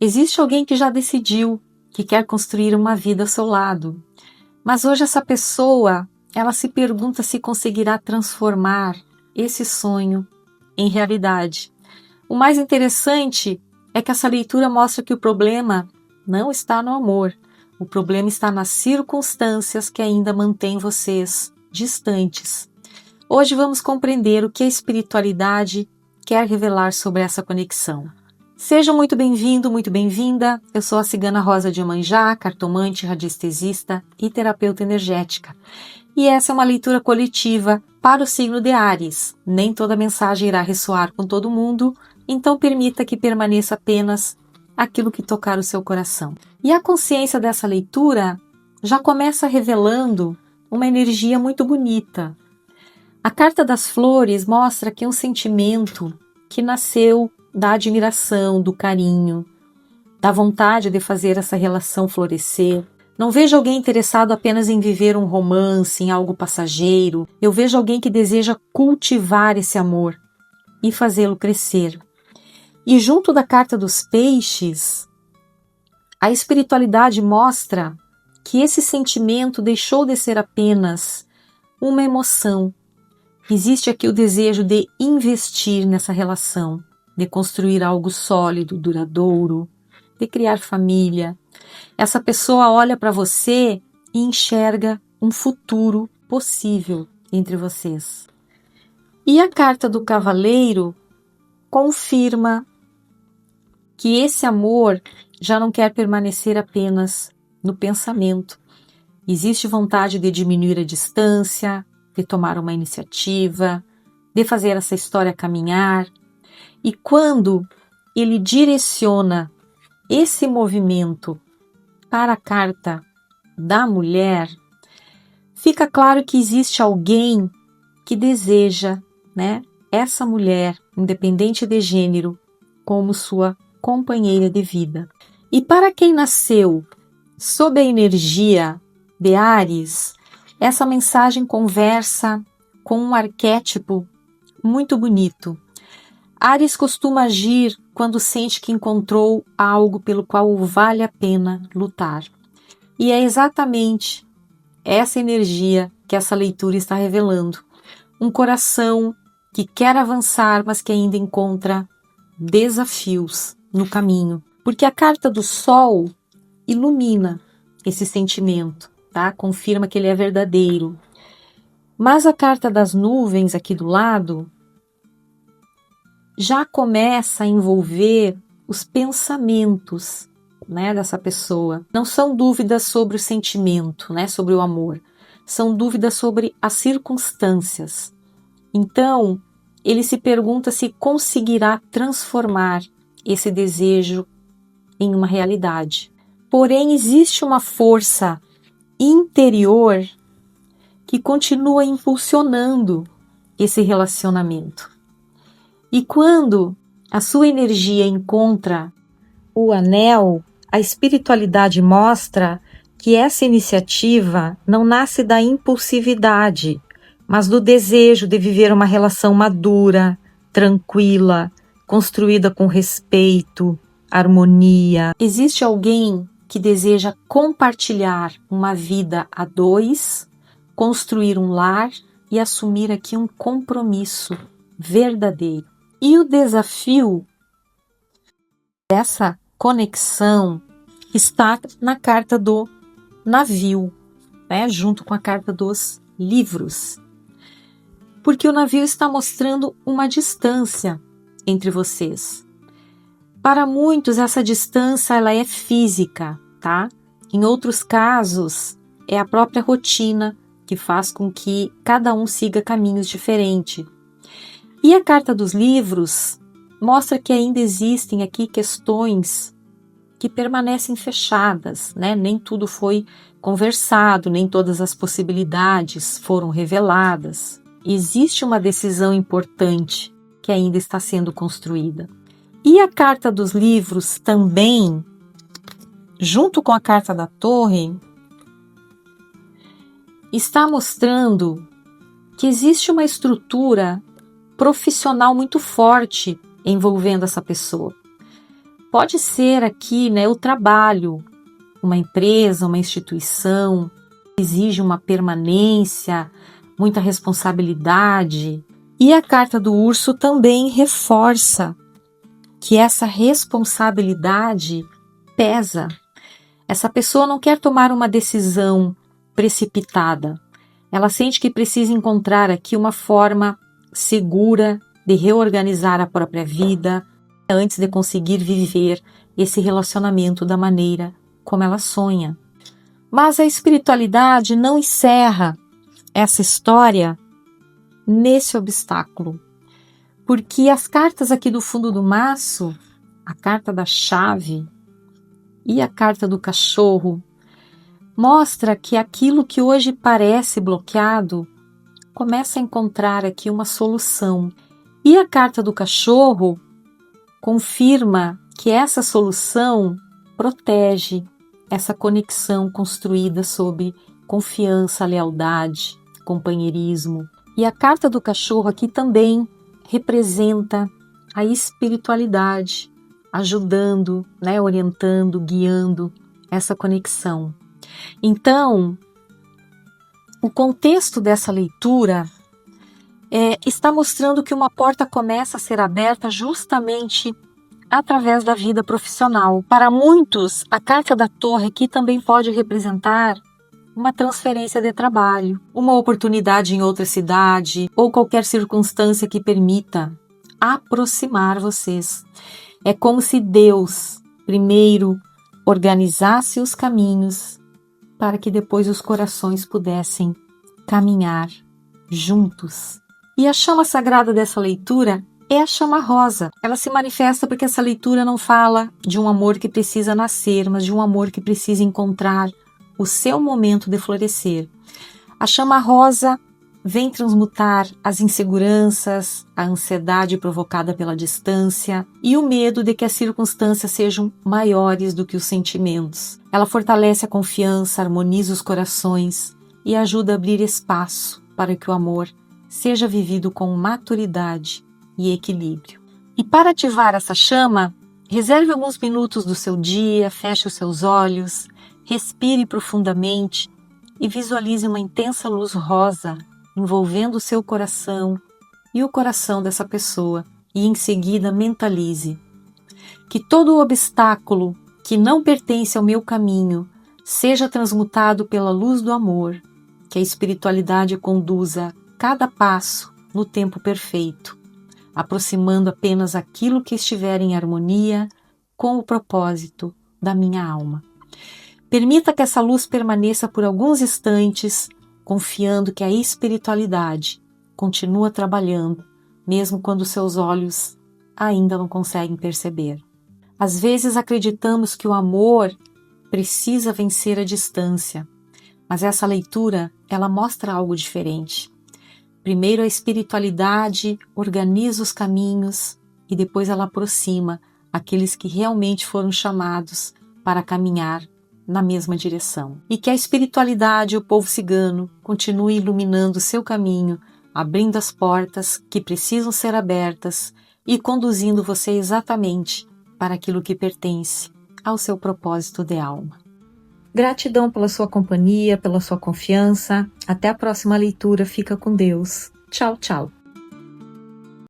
Existe alguém que já decidiu que quer construir uma vida ao seu lado, mas hoje essa pessoa, ela se pergunta se conseguirá transformar esse sonho em realidade. O mais interessante é que essa leitura mostra que o problema não está no amor, o problema está nas circunstâncias que ainda mantêm vocês distantes. Hoje vamos compreender o que a espiritualidade quer revelar sobre essa conexão. Seja muito bem-vindo, muito bem-vinda. Eu sou a Cigana Rosa de Iemanjá, cartomante, radiestesista e terapeuta energética. E essa é uma leitura coletiva para o signo de Áries. Nem toda mensagem irá ressoar com todo mundo, então permita que permaneça apenas aquilo que tocar o seu coração. E a consciência dessa leitura já começa revelando uma energia muito bonita. A Carta das Flores mostra que é um sentimento que nasceu da admiração, do carinho, da vontade de fazer essa relação florescer. Não vejo alguém interessado apenas em viver um romance, em algo passageiro. Eu vejo alguém que deseja cultivar esse amor e fazê-lo crescer. E junto da Carta dos Peixes, a espiritualidade mostra que esse sentimento deixou de ser apenas uma emoção. Existe aqui o desejo de investir nessa relação, de construir algo sólido, duradouro, de criar família. Essa pessoa olha para você e enxerga um futuro possível entre vocês. E a Carta do Cavaleiro confirma que esse amor já não quer permanecer apenas no pensamento. Existe vontade de diminuir a distância, de tomar uma iniciativa, de fazer essa história caminhar. E quando ele direciona esse movimento para a carta da mulher, fica claro que existe alguém que deseja, essa mulher, independente de gênero, como sua companheira de vida. E para quem nasceu sob a energia de Áries, essa mensagem conversa com um arquétipo muito bonito. Áries costuma agir quando sente que encontrou algo pelo qual vale a pena lutar. E é exatamente essa energia que essa leitura está revelando. Um coração que quer avançar, mas que ainda encontra desafios no caminho. Porque a Carta do Sol ilumina esse sentimento, tá? Confirma que ele é verdadeiro. Mas a Carta das Nuvens aqui do lado já começa a envolver os pensamentos, dessa pessoa. Não são dúvidas sobre o sentimento, sobre o amor. São dúvidas sobre as circunstâncias. Então, ele se pergunta se conseguirá transformar esse desejo em uma realidade. Porém, existe uma força interior que continua impulsionando esse relacionamento. E quando a sua energia encontra o anel, a espiritualidade mostra que essa iniciativa não nasce da impulsividade, mas do desejo de viver uma relação madura, tranquila, construída com respeito, harmonia. Existe alguém que deseja compartilhar uma vida a dois, construir um lar e assumir aqui um compromisso verdadeiro. E o desafio dessa conexão está na Carta do Navio, junto com a Carta dos Livros. Porque o navio está mostrando uma distância entre vocês. Para muitos, essa distância ela é física, tá? Em outros casos, é a própria rotina que faz com que cada um siga caminhos diferentes. E a Carta dos Livros mostra que ainda existem aqui questões que permanecem fechadas, Nem tudo foi conversado, nem todas as possibilidades foram reveladas. Existe uma decisão importante que ainda está sendo construída. E a Carta dos Livros também, junto com a Carta da Torre, está mostrando que existe uma estrutura profissional muito forte envolvendo essa pessoa. Pode ser aqui, né, o trabalho, uma empresa, uma instituição, exige uma permanência, muita responsabilidade. E a carta do urso também reforça que essa responsabilidade pesa. Essa pessoa não quer tomar uma decisão precipitada. Ela sente que precisa encontrar aqui uma forma segura de reorganizar a própria vida antes de conseguir viver esse relacionamento da maneira como ela sonha. Mas a espiritualidade não encerra essa história nesse obstáculo, porque as cartas aqui do fundo do maço, a carta da chave e a carta do cachorro, mostra que aquilo que hoje parece bloqueado começa a encontrar aqui uma solução. E a carta do cachorro confirma que essa solução protege essa conexão construída sob confiança, lealdade, companheirismo. E a carta do cachorro aqui também representa a espiritualidade, ajudando, né, orientando, guiando essa conexão. Então, o contexto dessa leitura está mostrando que uma porta começa a ser aberta justamente através da vida profissional. Para muitos, a carta da torre aqui também pode representar uma transferência de trabalho, uma oportunidade em outra cidade ou qualquer circunstância que permita aproximar vocês. É como se Deus primeiro organizasse os caminhos para que depois os corações pudessem caminhar juntos. E a chama sagrada dessa leitura é a chama rosa. Ela se manifesta porque essa leitura não fala de um amor que precisa nascer, mas de um amor que precisa encontrar o seu momento de florescer. A chama rosa vem transmutar as inseguranças, a ansiedade provocada pela distância e o medo de que as circunstâncias sejam maiores do que os sentimentos. Ela fortalece a confiança, harmoniza os corações e ajuda a abrir espaço para que o amor seja vivido com maturidade e equilíbrio. E para ativar essa chama, reserve alguns minutos do seu dia, feche os seus olhos, respire profundamente e visualize uma intensa luz rosa envolvendo o seu coração e o coração dessa pessoa, e em seguida mentalize que todo o obstáculo que não pertence ao meu caminho seja transmutado pela luz do amor, que a espiritualidade conduza cada passo no tempo perfeito, aproximando apenas aquilo que estiver em harmonia com o propósito da minha alma. Permita que essa luz permaneça por alguns instantes, confiando que a espiritualidade continua trabalhando, mesmo quando seus olhos ainda não conseguem perceber. Às vezes acreditamos que o amor precisa vencer a distância, mas essa leitura, ela mostra algo diferente. Primeiro a espiritualidade organiza os caminhos e depois ela aproxima aqueles que realmente foram chamados para caminhar na mesma direção. E que a espiritualidade e o povo cigano continue iluminando o seu caminho, abrindo as portas que precisam ser abertas e conduzindo você exatamente para aquilo que pertence ao seu propósito de alma. Gratidão pela sua companhia, pela sua confiança. Até a próxima leitura. Fica com Deus. Tchau, tchau.